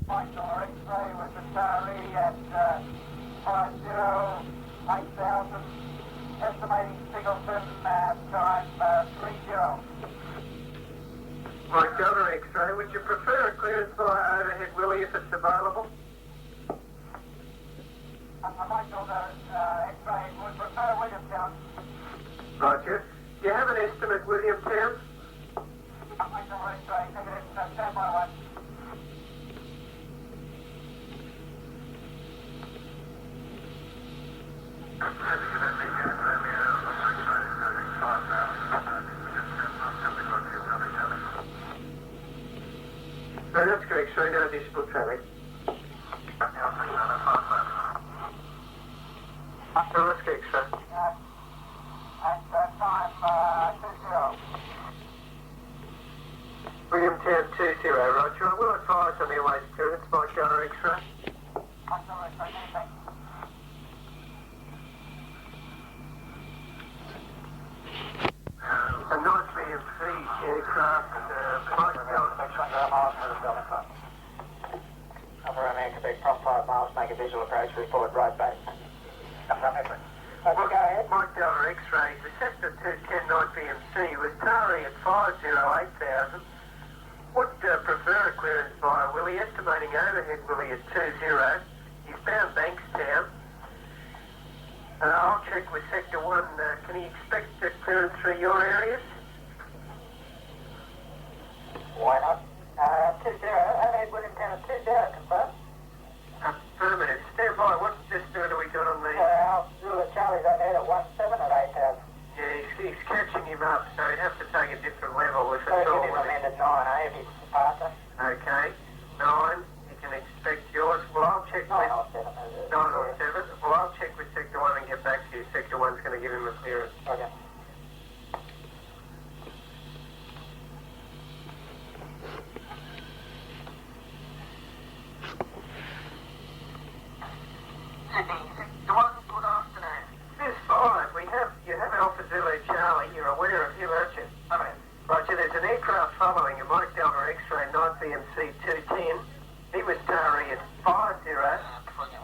Mike Dollar X-ray with the Taree at 508000, estimating Singleton time 30. Mike Dollar X-ray, would you prefer a clearance via overhead Willie if it's available? Mike Dollar X-ray would prefer Williamtown. Roger. Do you have an estimate, Williamtown? Mike Dollar X-ray, negative, stand by one. No, that's correct, sorry, no additional traffic. No, that's correct, sir. At time 20. Williamtown 20, Roger. I will advise on airways clearance, Mike Dollar X-ray. Mike Dollar X-ray, anything. A nice VMC aircraft, Mike Dollar. Upper American expect from 5 miles, make a visual approach, report road base. Okay, go ahead. Mike Dollar X-ray, the Cessna 210 VMC with Taree at 508000. Would prefer a clearance via Willie, estimating overhead Willie at 20. He's bound Bankstown. I'll check with Sector 1. Can he expect clearance through your areas? Why not? 20, overhead Williamtown at 20, confirm. Affirmative. Stand by. What distance are we got on the... Zulu Charlie's overhead at 17 at 8000. Yeah, he's catching him up, so he'd have to take a different level if So it's all... give him amended 9, if he's faster. Okay. 9. He can expect yours. Well, I'll check with... 9 or 7. 9 or 7. Well, I'll check with Sector 1 and get back to you. Sector 1's going to give him a clearance. Okay. Sydney, Sector 1, good afternoon. This 5, you have Alpha Zulu Charlie. You're aware of him, aren't you? Okay. Roger, there's an aircraft following a Mike Delta X-ray 9 VMC 210. He was Taree at 50. We're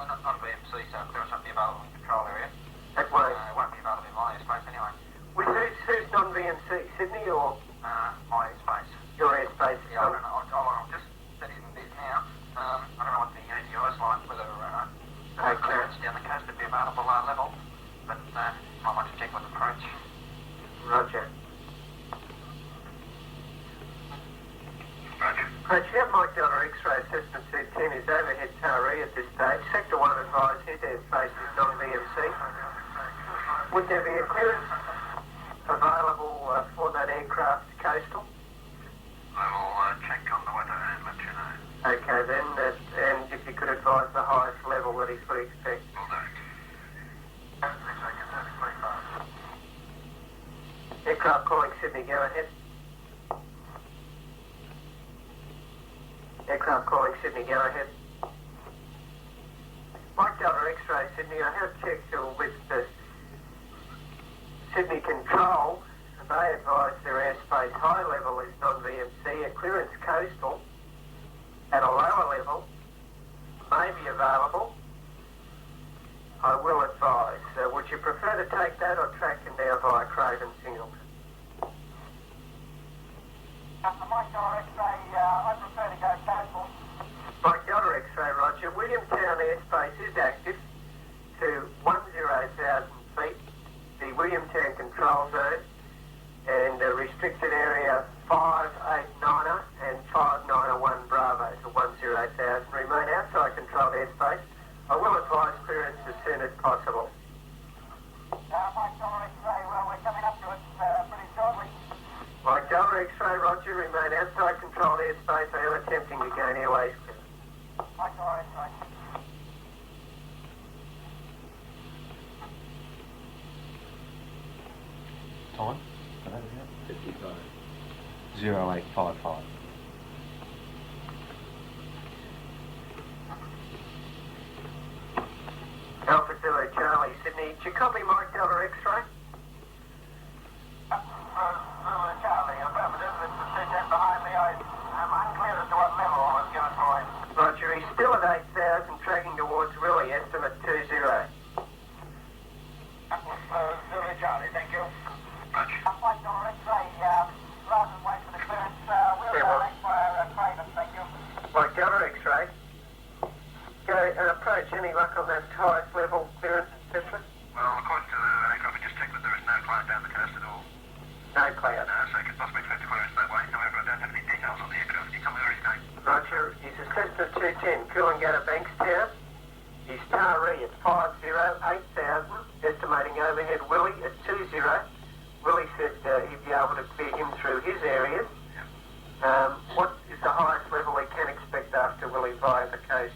not VMC, so clearance won't be available in control area. That way. It won't be available in my airspace anyway. With who's non-VMC, Sydney or My airspace. your airspace? Yeah, I don't know. I'll just set in this now. I don't know what the ATO's like, whether clearance down the coast would be available level, but might want to check with approach. Roger. Roger. Approach, you have Mike Delta X-ray Cessna 210 is overhead Taree at this stage. Sector 1 advised his airspace is non-VMC. Would there be a clearance available for that aircraft coastal? I will check on the weather and let you know. Okay then, and if you could advise the highest level that he could expect. Will do. Aircraft calling Sydney, go ahead. Aircraft calling Sydney, go ahead. Mike Delta X-ray Sydney, I have checked with the Sydney Control. They advise their airspace high level is non-VMC. A clearance coastal at a lower level may be available. I will advise. Would you prefer to take that or track him down via Craven Singleton? Mike Dollar X-ray, I prefer to go coastal. Mike Delta X-ray, Roger. Williamtown airspace is active to 10,000 feet. The Williamtown control zone and restricted area 589er and 591 Bravo to 10,000 remain outside controlled airspace. I will advise clearance as soon as possible. Mike Dollar X-ray, well, we're coming up to it pretty shortly. Mike Delta X-ray, Roger, remain outside controlled airspace. I am attempting to gain airways. Mike Dollar X-ray. Time? 55. 0855. Alpha Zulu Charlie, Sydney. Did you copy Mike Delta X-ray? Charlie, affirmative. It's the 210 behind me. I'm unclear as to what level I was given for him. Roger, he's so I could possibly expect a clearance that way. However, I don't have any details on the aircraft. Can you tell me where he's going? Roger, he's a Cessna 210, Coolangatta, Bankstown. He's Taree at 50,8,000, estimating overhead Willie at 20. Willie said he'd be able to clear him through his areas. What is the highest level he can expect after Willie via the coast?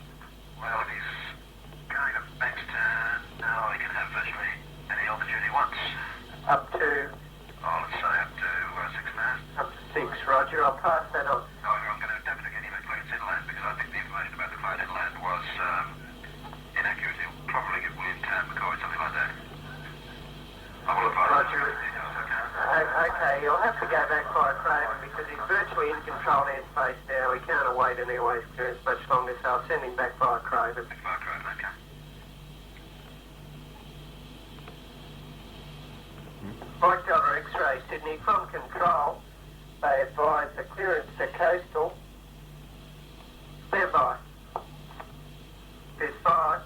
Well, if he's going to Bankstown, now he can have virtually any altitude he wants. Up to? Let's say up to 6,000. Up to 6, Roger. I'll pass that on. However, I'm going to definitely get him a clearance inland because I think the information about the flight inland was inaccurate. He'll probably get Williamtown, McCoy, something like that. I will advise Roger. you details, okay? Okay, you'll have to go back by Craven because he's virtually in controlled airspace now. He can't await an airways clearance much longer, so I'll send him back by Craven. Back by Craven, okay. Mike Delta X-ray, Sydney, from control, they advise the clearance to coastal. Stand by. There's 5.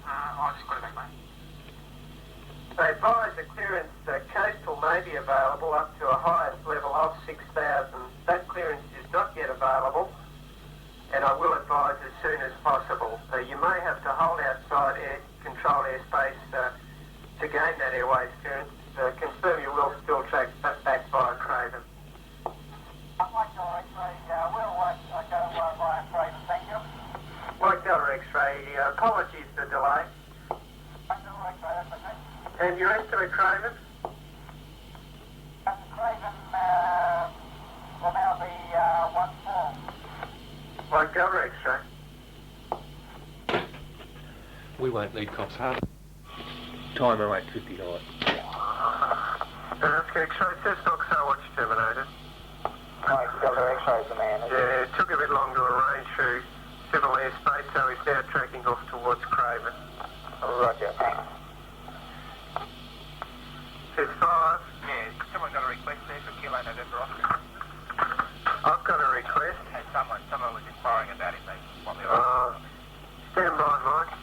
I'll just put it back, mate. They advise the clearance to coastal may be available up to a highest level of 6,000. That clearance is not yet available, and I will advise as soon as possible. You may have to hold outside controlled airspace to gain that airways clearance. Confirm you will still track back via Craven. Mike Delta X-ray, we'll go via Craven, thank you. Mike Delta X-ray, apologies for delay. Mike Delta X-ray, that's okay. And your estimate, Craven? Craven will now be 1-4. Mike Delta X-ray. We won't need cops hard. Timer 8:59. That's X-ray, Cessna, so watch terminated. Mike Delta X-ray's the man, isn't Yeah, it took a bit long to arrange through civil airspace, so he's now tracking off towards Craven. Roger, thanks. There's 5. Yeah, someone got a request there for Kilo November Oscar. I've got a request. Hey, someone was inquiring about it, they want me to... Stand by, Mike.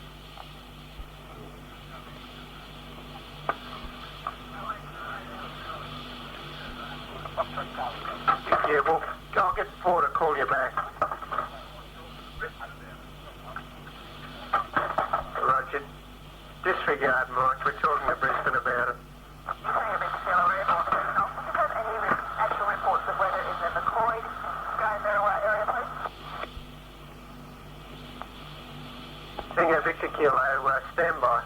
Yeah, well, I'll get Paul to call you back. Roger. Disregard, Mike. We're talking to Brisbane about it. Actual reports of weather in the McCoy, area, please. Singer Victor Kilo, stand by.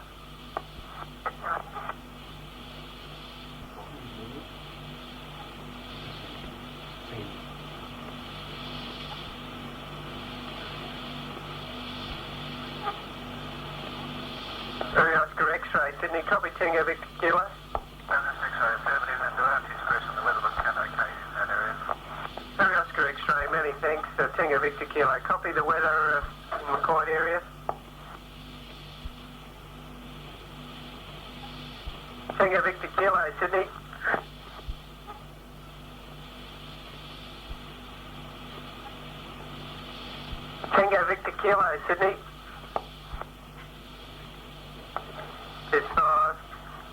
Very Oscar X-ray, Sydney, copy Tango Victor Kilo. X-ray, affirmative, and around his press on the weather looks kind of okay in that area. Very Oscar X-ray, many thanks. Tango Victor Kilo, copy the weather in McCoy area. Tango Victor Kilo, Sydney. Tango Victor Kilo, Sydney. It's 5.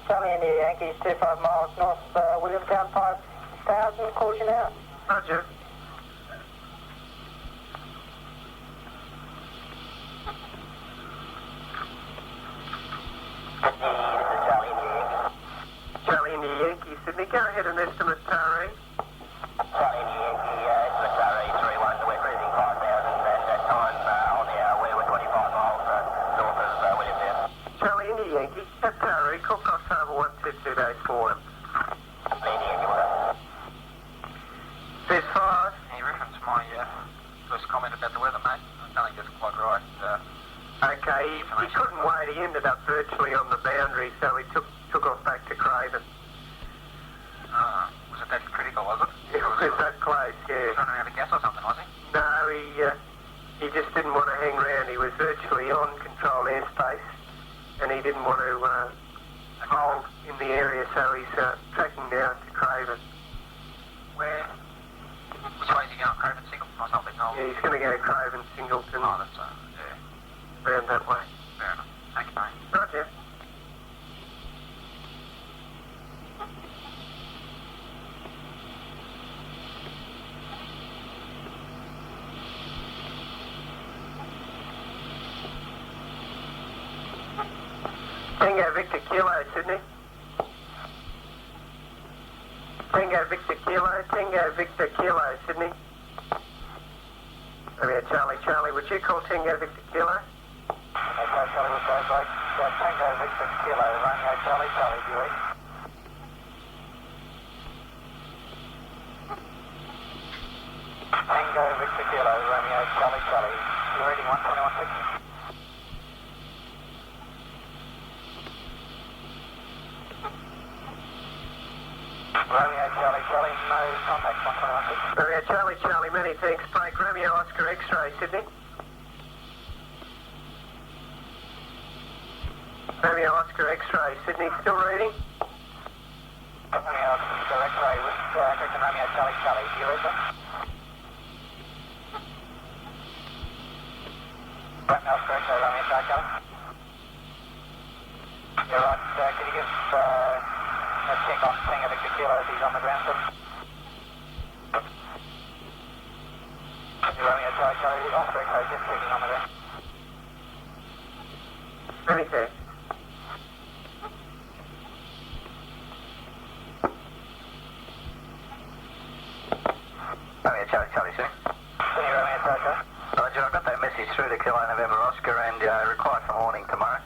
Charlie India Yankees, 25 miles north, Williamtown 5,000, caution out. Roger. Charlie India Yankee, Sydney. Go ahead and estimate Taree. Charlie India Yankee, estimate Taree 3-1, we're cruising 5,000, and at time on the hour we're 25 miles north of Williamtown. Charlie India Yankee, at Taree, call cross harbour 122 days for him. There's 5. He referenced my first comment about the weather, mate. I don't think that's quite right. Okay, he couldn't wait. He ended up virtually on the boundary, so he took off back to Craven. Was it that critical, was it? It was that close, yeah. Running out of gas or something, was he? No, he just didn't want to hang around. He was virtually on controlled airspace, and he didn't want to hold in the area, so he's tracking down to Craven. Where? Which way is he going? Craven, Singleton or something? Oh, Yeah, he's going to go Craven, Singleton, oh that's, yeah. around that way. Fair enough. Thank you, mate. Roger. Tango Victor Kilo, Sydney. Tango Victor Kilo, Tango Victor Kilo, Sydney. Romeo Charlie, Charlie, would you call Tango Victor Kilo? Okay, Charlie, we'll go back. Tango Victor Kilo, Romeo Charlie, Charlie, do you read? Tango Victor Kilo, Romeo Charlie, Charlie. You reading 121.6? Romeo Charlie, Charlie, no contact, 121.6. Romeo Charlie, Charlie, many thanks. Break Romeo Oscar X-ray, Sydney. Romeo Oscar X-ray, Sydney, still reading? Romeo Oscar X-ray with correction Romeo Charlie, Charlie. Do you read them? Romeo Oscar X-ray, Romeo Charlie, Charlie. You're right. Can you give a check on Tango Victor Kilo if he's on the ground, sir? Romeo Charlie, Charlie, Oscar X-ray, just checking on the ground. Many thanks. Romeo Charlie, Charlie, sir. Sydney, Romeo Charlie, Charlie. Roger, I got that message through to Kilo November Oscar and required for morning tomorrow.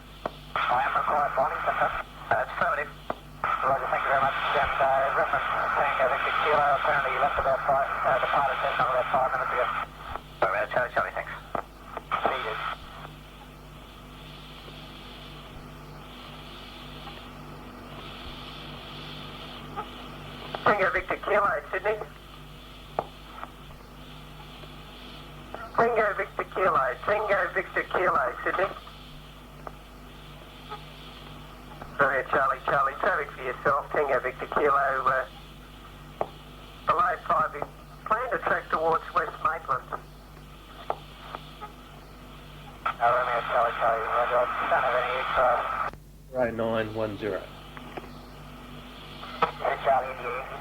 I am required for morning, sir. That's affirmative. Roger, thank you very much. And reference Tango Victor Kilo, apparently you left about departed Cessna about 5 minutes ago. Romeo Charlie, Charlie, thanks. Seated. Tango Victor Kilo, Sydney. Tango Victor Kilo, Tango Victor Kilo, Sydney. Romeo Charlie, Charlie, traffic for yourself. Tango Victor Kilo, below 5, plan to track towards West Maitland. Romeo Charlie, Charlie, Roger, I don't have any extra. 0910. Charlie in the Yankee.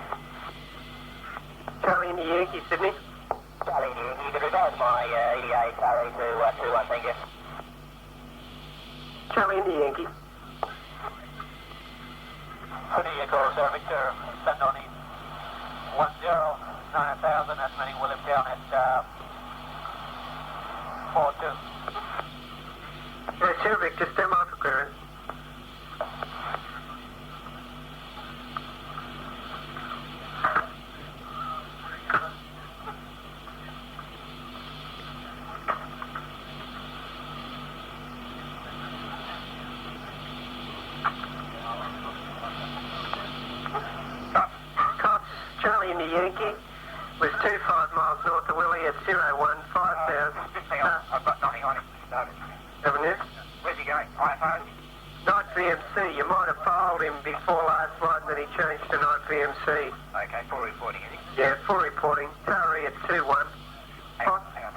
Charlie in the Yankee, Sydney. Charlie in the Yankee, you could regard my EDA Taree to 21, thank you. Charlie in the Yankee. Sydney, you call Sir Victor, send on in 109000, that's meaning Williamtown at 42. Yeah, sure, Victor, stand by for clearance. Charlie in the Yankee was 25 miles north of Willie at 015,000. I've got nothing on him. Haven't you? Where's he going? iPhone? Night VMC. You might have filed him before last flight, and then he changed to Night VMC. Okay, full reporting, is he? Yeah, full reporting. Taree at 21. Hang on, mate.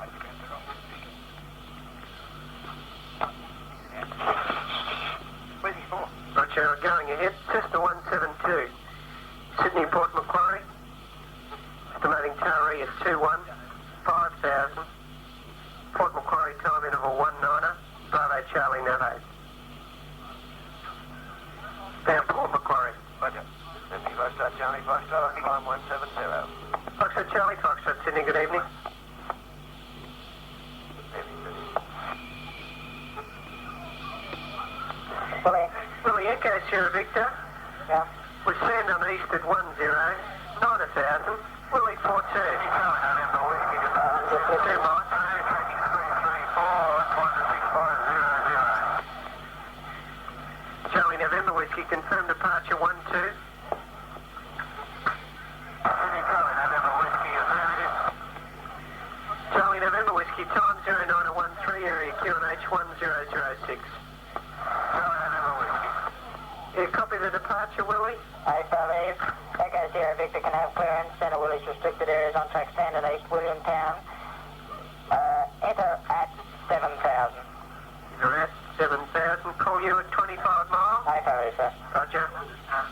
Where's he for? Roger, going ahead. Cessna 172. Sydney Port Macquarie. Estimating Taree at 21. 5,000. Port Macquarie time interval 19er. Bravo Charlie Navajo. Down Port Macquarie. Roger. Sydney Foxtrot, Charlie Foxtrot, climb 170. Foxtrot Charlie, Foxtrot Sydney, good evening. Willie Echo, Sierra Victor. Yeah. We stand on east at 10, 9,000. Willie 42. 2 miles. Charlie November Whiskey, confirmed departure 12. Charlie November Whiskey, time 0913, area QNH 1006. Yeah, copy the departure, Willie. A5A, Echo Sierra Victor can have clearance, Center Willie's restricted areas on track standard East Williamtown. Enter at 7,000. You're at 7,000, call you at 25 miles. A5A, sir. Roger.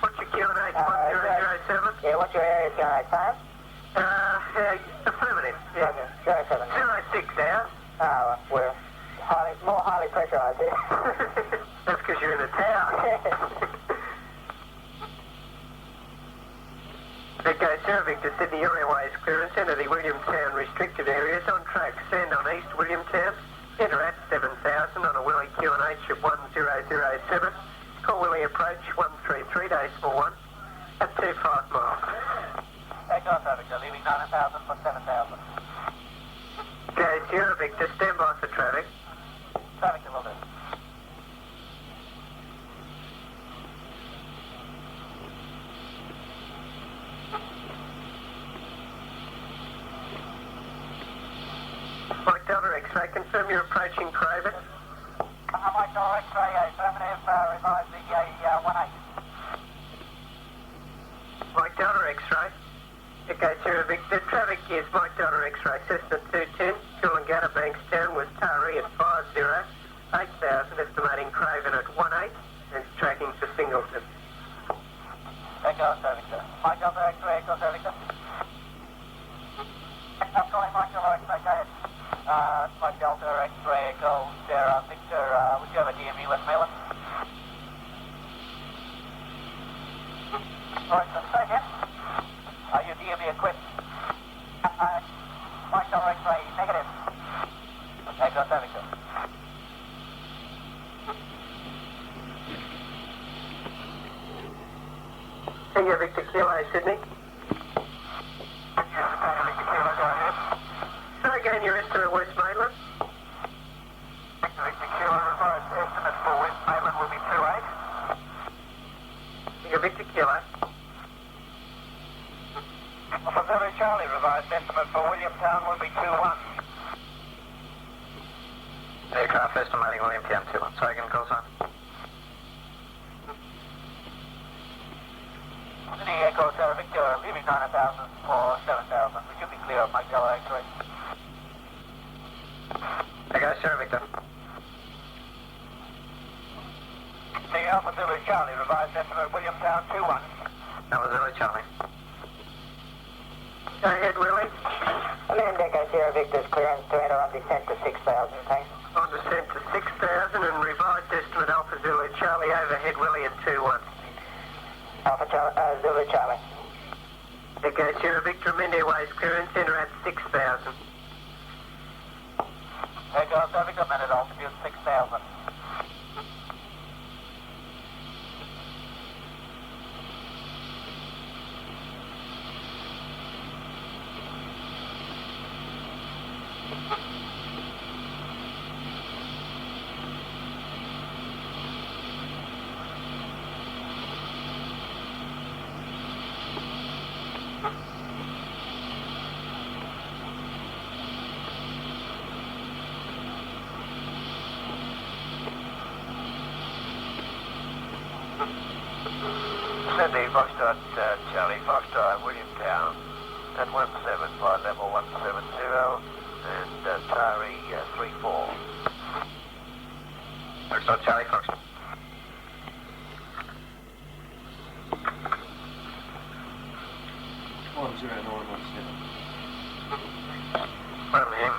What's your QNH 1007? Yeah, what's your area QNH, sir? Affirmative. Yeah. Roger, 07. 06 hours. Oh, we're more highly pressurised here. That's because you're in the tower. Okay, Sierra Victor, Sydney Airways clearance, enter the Williamtown restricted areas, on track, send on East Williamtown, enter at 7,000 on a Willie QNH of 1007, call Willie approach 133.41 at 25 miles. Echo Sierra Victor, leaving 9,000 for 7,000. Okay, Sierra Victor, stand by for traffic. Sierra Victor will do. Mike Delta X-ray, confirm you're approaching Craven. Mike Delta X-ray, affirmative, revise the 18. Mike Delta X-ray. Okay, Sierra Victor, traffic is Mike Delta X-ray, Cessna 210, Coolangatta, Bankstown with Taree at 50, 8,000, estimating Craven at 18, and tracking to Singleton. Echo Sierra Victor. Mike Delta X-ray, Echo Sierra Victor. I'm calling Mike Delta X-ray, go ahead. Mike Delta X-ray, Echo Sierra Victor, would you have a DME West Malin? Alright, so say again. Are you DME equipped? Mike Delta X-ray, negative. Echo Sierra Victor. Sierra Victor Kilo, Sydney. So again, your estimate West Maitland. Victor Kilo, revised estimate for West Maitland will be 28. Sierra Victor Kilo. For Zulu Charlie, revised estimate for Williamtown will be 21. Aircraft estimating Williamtown 21. Sorry, again, call sign. Sydney Echo Sierra Victor, leaving 9,000 for 7,000. We should be clear of Mike Delta X-ray. Okay, Sierra Victor. The Alpha Zulu Charlie, revised estimate Williamtown 21. That was Zulu Charlie. Go ahead, Willie. Land Echo Sierra Victor's clearance to enter on descent to 6,000, thanks. On descent to 6,000 and revised estimate Alpha Zulu Charlie overhead Willie at 21. Alpha Zulu Charlie. Okay, Sierra Victor, amend Airways clearance, enter at 6,000. Echo Sierra Victor, amended altitude 6,000. Sydney, Foxtrot, Charlie, Foxtrot, Williamtown, at 17, flight level 170, and Taree 34. Foxtrot, Charlie, Foxtrot. From him.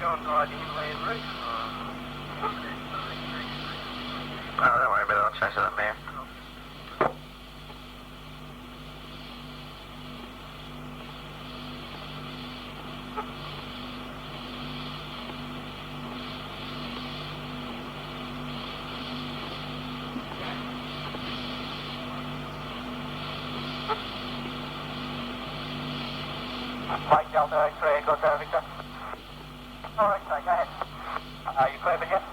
Going right inland route. Oh, don't worry about it, I'll chase it up there. Mike Delta X-ray, Echo Sierra Victor. Alright, go ahead. Are you Craven yet?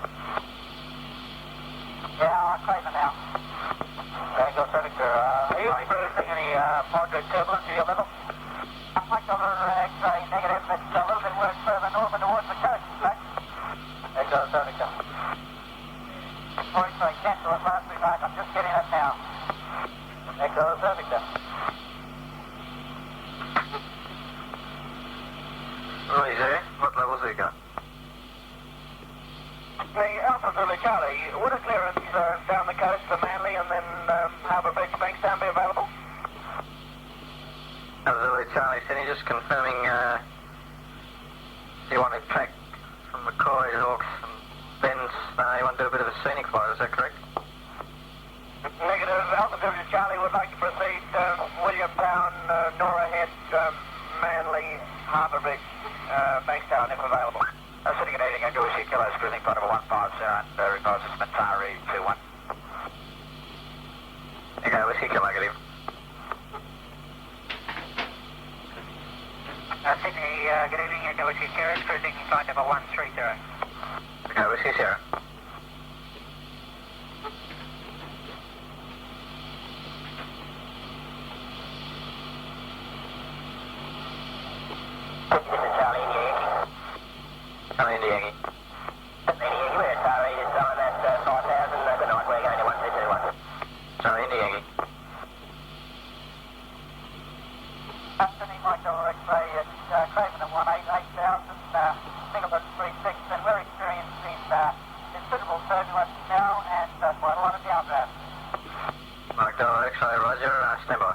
Yeah, Craven now. Echo Sierra Victor, are you experiencing any moderate turbulence at your level? Mike Delta X-ray, negative. It's a little bit worse further north and towards the coast, right? Echo Sierra Victor. Alright, so cancel it last week, I'm just getting it now. Echo Sierra Victor. Oh, he's there. What level's he got? The Alpha Zulu Charlie, would a clearance down the coast for Manly and then Harbour Beach, Bankstown be available? That was Zulu Charlie. just confirming, you want to track from McCoy, Hawks and Ben's, you want to do a bit of a scenic flight, is that correct? Negative. Altitude Charlie would like to proceed Williamtown, Nora Head, Manly, Harbour Bridge, Bankstown if available. Sitting at 80, go Whiskey Kilo, cruising flight over 150 and regards to Taree 21. Okay, Whiskey Kilo, good evening. Sydney, good evening, go Whiskey Sierra, cruising flight over 130. Okay, Whiskey Sierra. Charlie India Yankee. Where Taree is on at 5000, good night, we're going to 1221. Charlie India Yankee. Sydney, Michael X-ray at Craven at 188,000, Singleton 36, and we're experiencing considerable turbulence now and quite a lot of downdraft. Mark Dollar X-ray, roger, stand by.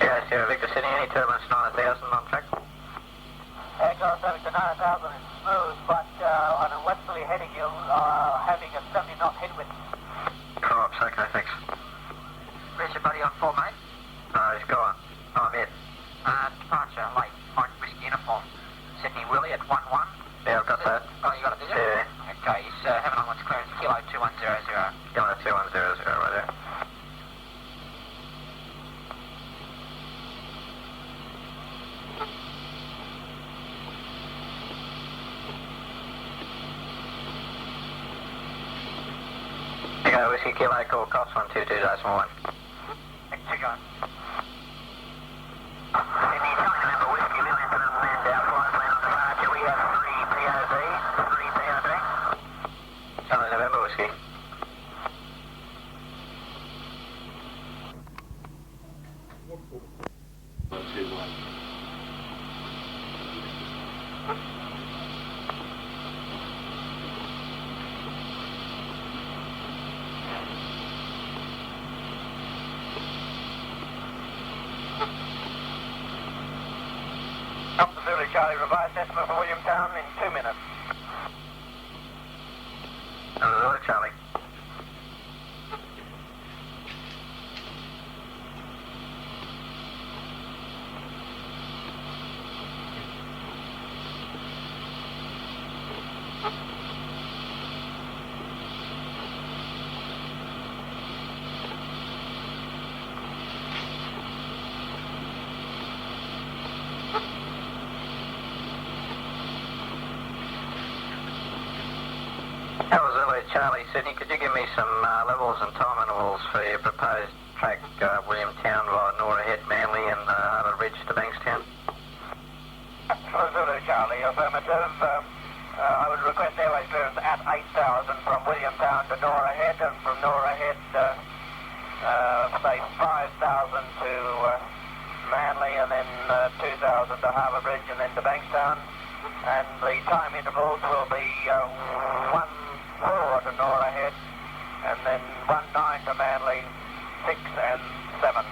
Yeah, Sierra Victor City, any turbulence 9000 on track? Aircraft having to 9,000 is smooth, but on a westerly heading you're having a 70 knot headwind. Crops, okay, thanks. Where's your buddy on 4, mate? No, he's gone. I'm in. Departure, late, Mike Whiskey uniform. Sydney Willie at 1-1. Yeah, I've got that. Oh, you got it, did you? Yeah. Okay, he's having onwards clearance, kilo 2100. Kilo 2100 right there. Okay, Whiskey Kilo, call cost 122.1. Thanks, you going. Sydney, Charlie November Whiskey, Williamton and Queensland on departure. We have 3 POD. Charlie November Whiskey. Absolutely, Charlie, revised estimate for Williamtown in 2 minutes. Hello, Charlie. Charlie, Sydney, could you give me some levels and time intervals for your proposed track Williamtown via Nora Head, Manly and Harbour Bridge to Bankstown? Absolutely, Charlie, affirmative. I would request airway clearance at 8,000 from Williamtown to Nora Head, and from Nora Head, say 5,000 to Manly, and then 2,000 to Harbour Bridge, and then to Bankstown. And the time intervals will be 1-4 to Nora Head, and then 1-9 to Manly, 6 and 7.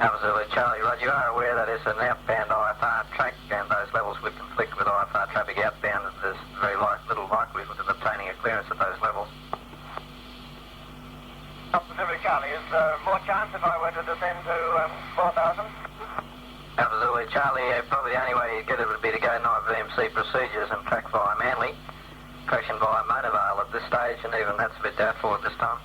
Absolutely, Charlie. Roger, you are aware that it's an outbound IFR track, and those levels would conflict with IFR traffic outbound, and there's very little likelihood of obtaining a clearance at those levels. Absolutely, Charlie. Is there more chance if I were to descend to 4,000? Absolutely, Charlie. Probably the only way you'd get it would be to go night VMC procedures and track via Manly, crashing via Motorvale at this stage, and even that's a bit doubtful at this time.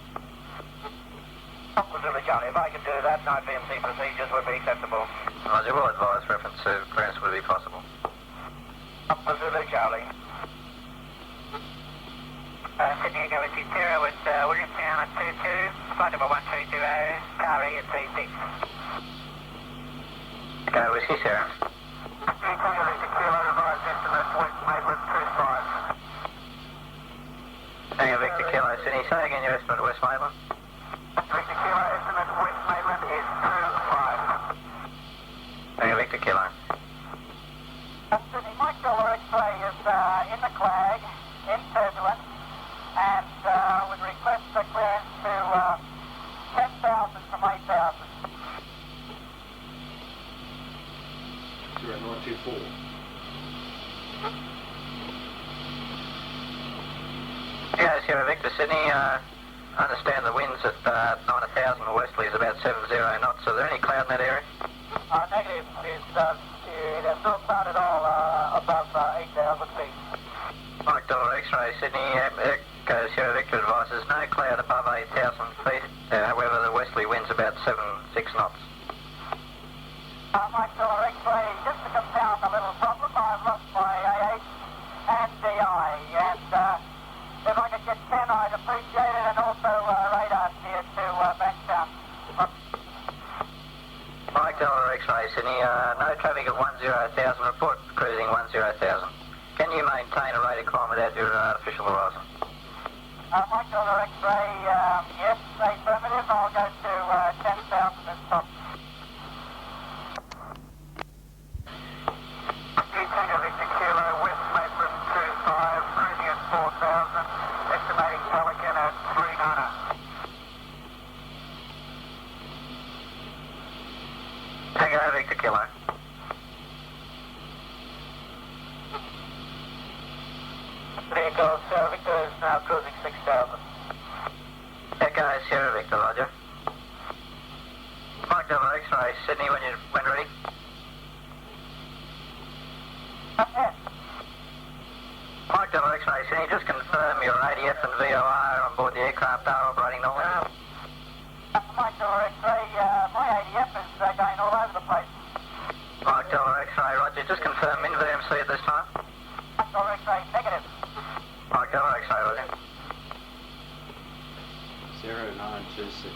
Absolutely, Charlie. If I could do that, night VMC procedures would be acceptable. Roger, will advise reference to clearance would be possible. Absolutely, Charlie. Sydney Echo with Zero with Williamtown at 22, flight number 1320, Taree at 36. Okay, Whiskey Sarah. Kilo revised estimate, West Maitland 25. Tango Victor Kilo, Sydney. Say again your estimate, West Maitland. Victor Kilo estimate, West Maitland is 25. Tango Victor Kilo. from 8,000. 0924. Yeah, Sierra Victor, Sydney. I understand the winds at 9,000 westerly is about 70 knots. Are there any cloud in that area? Negative. It has not started at all above 8,000 feet. Mike Dollar X-ray, Sydney. Echo Sierra Victor advises no cloud above 8,000 feet. However, the westerly wind's about 6 knots. Mike Dollar X-ray, just to compound a little problem, I've lost my AH and DI, and if I could get 10, I'd appreciate it, and also radar here to Bankstown. Mike Dollar X-ray, Sydney. No traffic at 10,000. Report cruising 10,000. Can you maintain a rate of climb without your artificial horizon? Mike Dollar X-ray, yes, affirmative. I'll go to 10,000 and stop. Tango Victor Kilo, West Maitland 25, cruising at 4,000, estimating Pelican at 390. Tango Victor Kilo. Echo Sierra Victor is now cruising 6,000. Echo Sierra Victor, roger. Mike Dollar X-ray, Sydney, when ready. Yes. Mike Dollar X-ray, Sydney, just confirm your ADF and VOR on board the aircraft are operating normally. Mike Dollar X-ray, my ADF is going all over the place. Mike Dollar X-ray, roger. Just confirm in VMC at this time. Mike Dollar X-ray, negative. Mike Dollar X-ray, roger. 0926.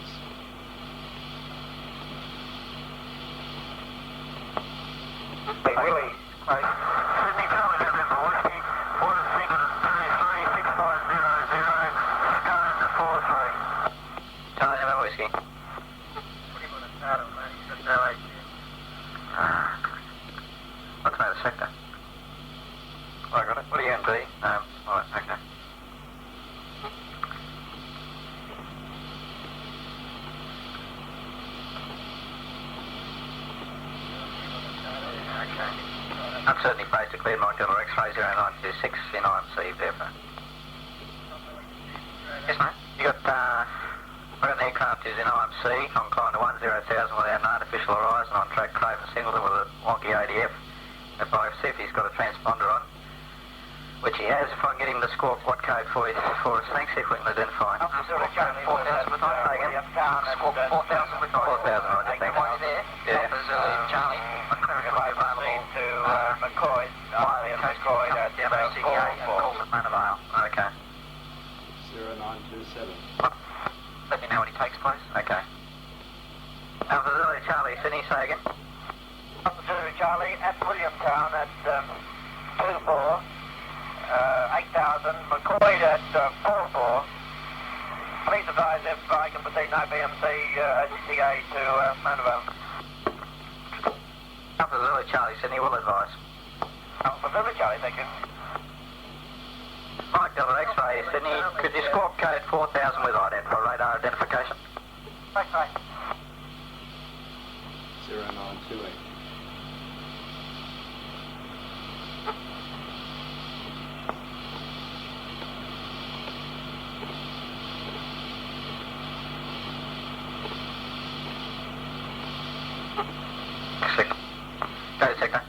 Hey, Willie. Sydney Charlie, November Whiskey, Water Singleton 33, 6500, Scone 43. Charlie November Whiskey. What do you want to start on, mate? You've got no idea. What's the sector? Oh, I got it. What are you in, B? Alright, okay. I'm certainly basically Mike Dollar X-ray 0926 in IMC, therefore. Yes, mate. You got, we're the aircraft is in IMC, on climb to 10,000 without an artificial horizon on track Craven Singleton with a wonky ADF. If I see if he's got a transponder on, which he has, if I can get him to score what code for us, thanks, if we can identify him. 4,000 with Williamtown and 4,000 with 4,000, right, thanks. Yeah. Charlie. McClaren available to McCoy. McCoy at 4. Manavale. Okay. 0927. Let me know when he takes place. Okay. Alpha Charlie, Sydney, say again. Alpha Charlie at Williamtown at 24. 8,000. McCoy at 44. Please advise if I can proceed no BMC CA to Manavale. Alpha Charlie, Sydney, will advise. Alpha Charlie, thank you. Mike Dollar X-ray, Sydney, could you score code 4,000 with radar identification? X-ray. 0928. Go sector.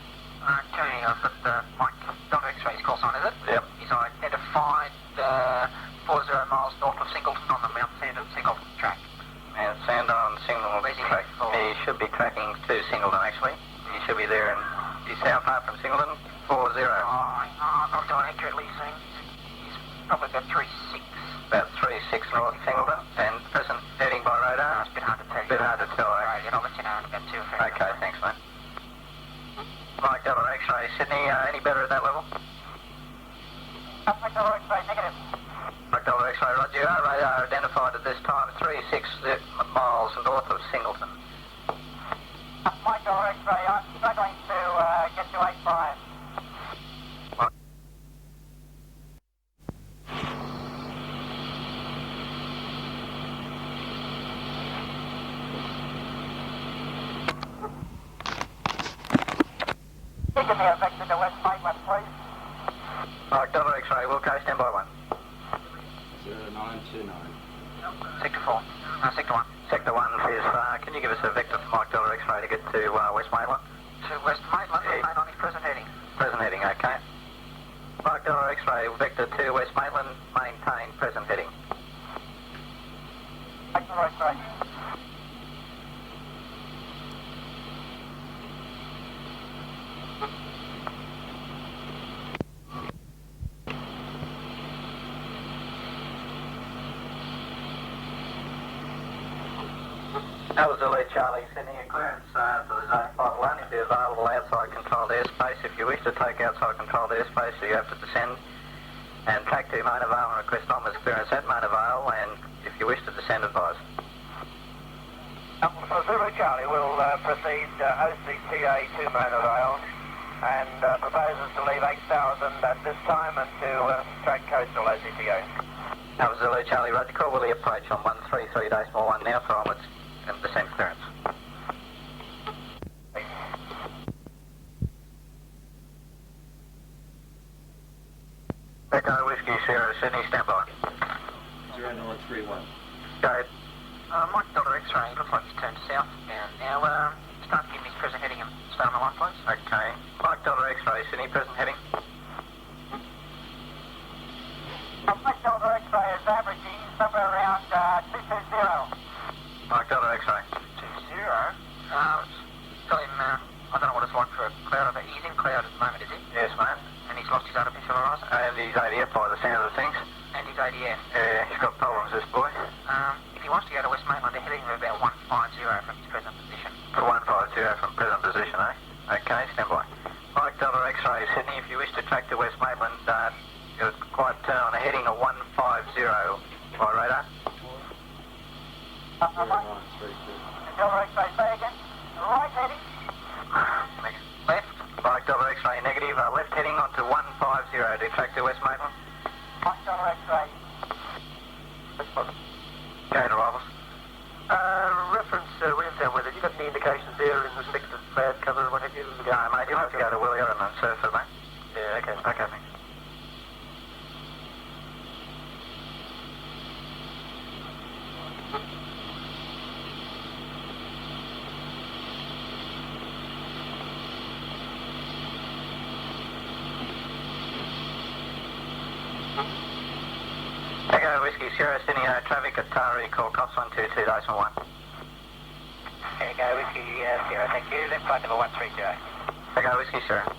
Okay, I've got Mike Dollar X-ray's call sign, is it? Yep. He's identified 40 miles north of Singleton on the Mount Sandon Singleton track. And Sand on Singleton track. He should be tracking to Singleton, actually. He should be there, and he's how far from Singleton? 40. I'm not doing accurately soon. He's probably about 3.6. About 3.6 north Singleton, and present heading by radar. It's a bit hard to tell. Bit hard to tell, eh? Right, I'll let you know in about 2 or 3. Okay, thanks, mate. Mike Dollar X-ray, Sydney, any better at that level? Mike Dollar X-ray, negative. Mike Dollar X-ray, roger. Radar identified at this time 3.6 miles north of Singleton. Mike Dollar X-ray, I'm struggling to get to 85. you give me a vector to West Maitland, please? Mike Delta X-ray, Wilco, stand by 1. 0929. Sector 4. Sector 1. Sector 1 is, can you give us a vector for Mike Delta X-ray to get to West Maitland? To West Maitland, Yeah. remain on his present heading. Present heading, okay. Mike Delta X-ray, vector to West Maitland, maintain present heading. Vector X-ray. That was Zulu Charlie, sending a clearance to the zone 5 will only be available outside controlled airspace. If you wish to take outside controlled airspace, you have to descend and track to main avail and request onwards clearance at main avail, and if you wish to descend, advise. Zulu Charlie will proceed OCTA to main avail and proposes to leave 8,000 at this time and to track coastal OCTA. That was Zulu Charlie, Roger. Call Willie approach on 133.1 now for onwards and descent clearance. Echo Whiskey Sierra Sydney, stand by. 0931. Go ahead. Mike Delta X-ray, looks like he's turned south now. Start giving his present heading and stay on the line, please. Okay. Mike Delta X-ray, Sydney, present heading. Mike Delta X-ray is averaging somewhere around 220. Mike Delta X-ray. 20. Tell him, I don't know what it's like for a cloud. He's in cloud at the moment, is he? Yes, mate. And he's lost his artificial horizon? And he's ADF by the sound of things. And his ADF. Yeah, he's got problems, this boy. If he wants to go to West Maitland, they're heading at about 150 from his present position. For 150 from present position, eh? Okay, stand by. Mike Delta X-ray, Sydney, if you wish to track to West Maitland, you're quite on a heading of 150 by radar. Delta X-ray, say again. Right heading. Left. Mike Delta X-ray, negative. Left heading onto 150 to track to West Maitland. Mike Delta X-ray. Go to arrivals. Reference Williamtown weather. You got any indications there in respect of cloud cover or what have you? No, mate, you'll have to go to Willie Island and surf it, mate. Yeah, okay. Okay, thanks. Echo Whiskey Sierra Sydney traffic at Taree, call cops 122.1. Echo Whiskey Sierra, thank you. Left flight number 130. Echo Whiskey Sierra.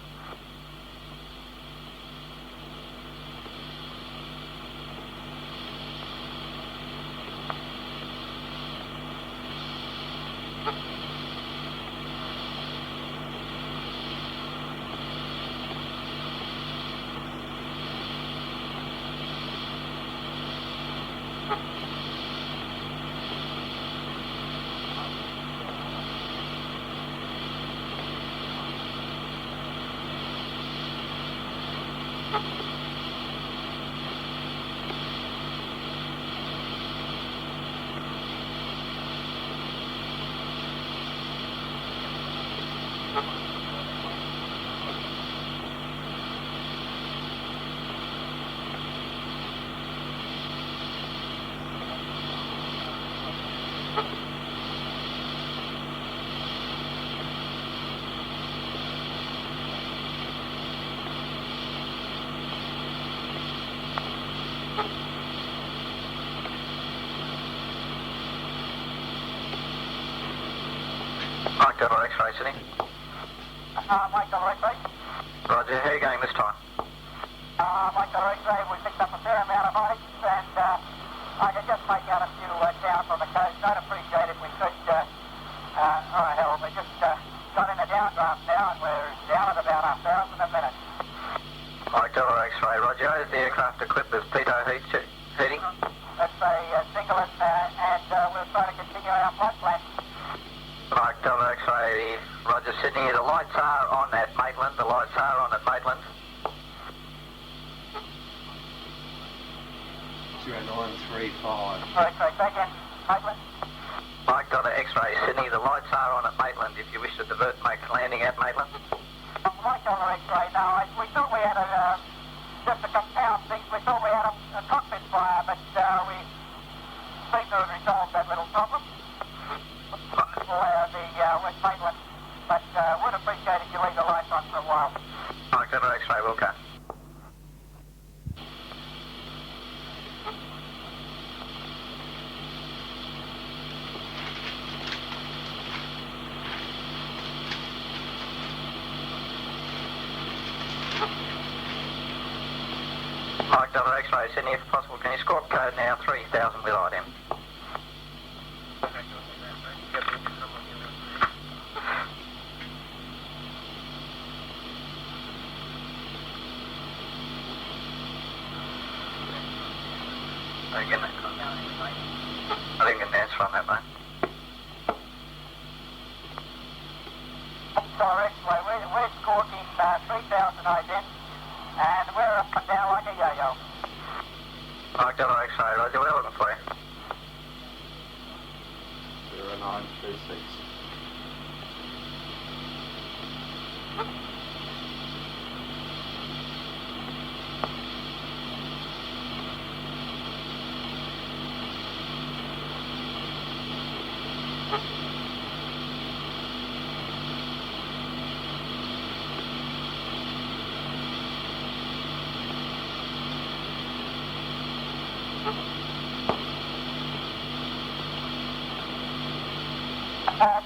Mike Delta X-ray Sydney. Mike Delta X-ray. Roger, how are you going this time? Mike Delta X-ray, we picked up a fair amount of ice and I could just make out a few down from the coast. I'd appreciate if we could, hell, we just got in a downdraft now and we're down at about 1,000 a minute. Mike Delta X-ray, Roger. Is the aircraft equipped with pitot heating? That's a Singleton and we're trying to continue our flight plan. Mike Delta X-ray, Roger Sydney. The lights are on at Maitland. The lights are on at Maitland. 0935. X-ray, second, Maitland. Mike Delta X-ray, Sydney. The lights are on at Maitland. If you wish to divert, make landing at Maitland. Mike dollar X-ray. Now, we thought we had just a compound thing. We thought we had a cockpit fire, but we seem to have resolved that little problem for the West Maitland. But would appreciate if you leave the lights on for a while. Mike Delta X-ray, Wilco. Mike Delta X-ray, Sydney, if possible, can you squawk code now 3000 with IDEM? I didn't get an answer on that, mate. Sorry, we're squawking 3000 IDEM, and we're up and down like a yo-yo. Mike Delta X-ray, Roger, we're looking for you. 0936.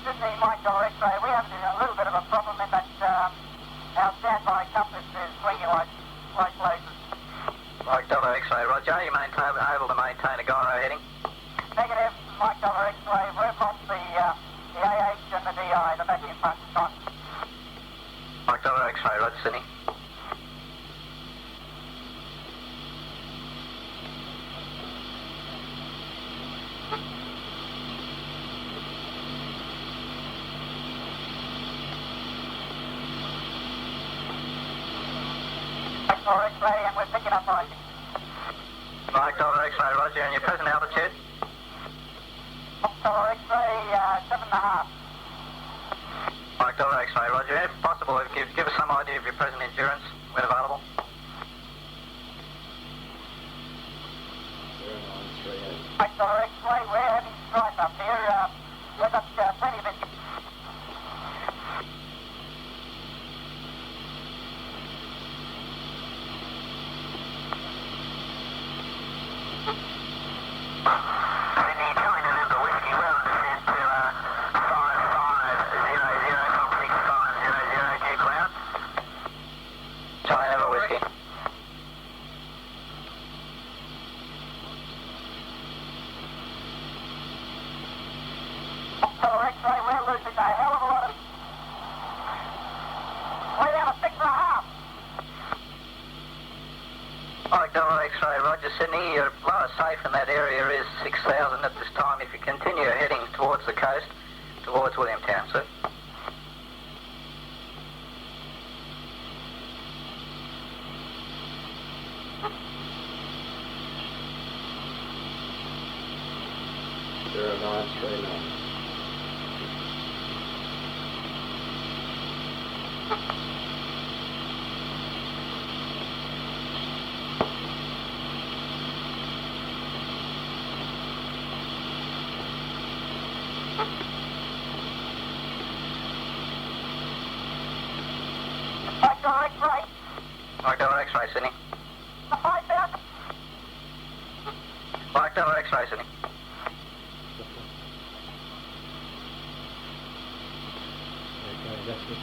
Sydney, Mike Delta X-ray, we have a little bit of a problem in that our standby compass is swinging like lasers. Mike Delta X-ray, Roger, are you able to maintain a gyro heading? Negative, Mike Delta X-ray, we've lost the AH and the DI, the vacuum pump is on. Mike Delta X-ray, Roger, Sydney. Mike Delta X-ray, and we're picking up rising. Mike Delta X-ray, Roger, and your present altitude? Mike Delta X-ray, 7.5. Mike Delta X-ray, Roger, if possible, give us some idea of your present endurance when available. 0938. Mike Delta X-ray, we're having strife up here. We've got plenty of it. Sydney, Charlie November Whiskey, well descent to 5500.6500 Q cloud. Charlie November Whiskey. Delta X-ray, we're losing a hell of a lot of... We're down to 6.5. Mike Delta X-ray, Roger, Sydney, your lowest safe in that area is 6,000 at this time if you continue heading towards the coast, towards Williamtown, sir. Zero 0939. Mike Delta X-ray, Mike Delta X-ray, Sydney. 5,000. Mike Delta X-ray, Sydney. Okay, that's it.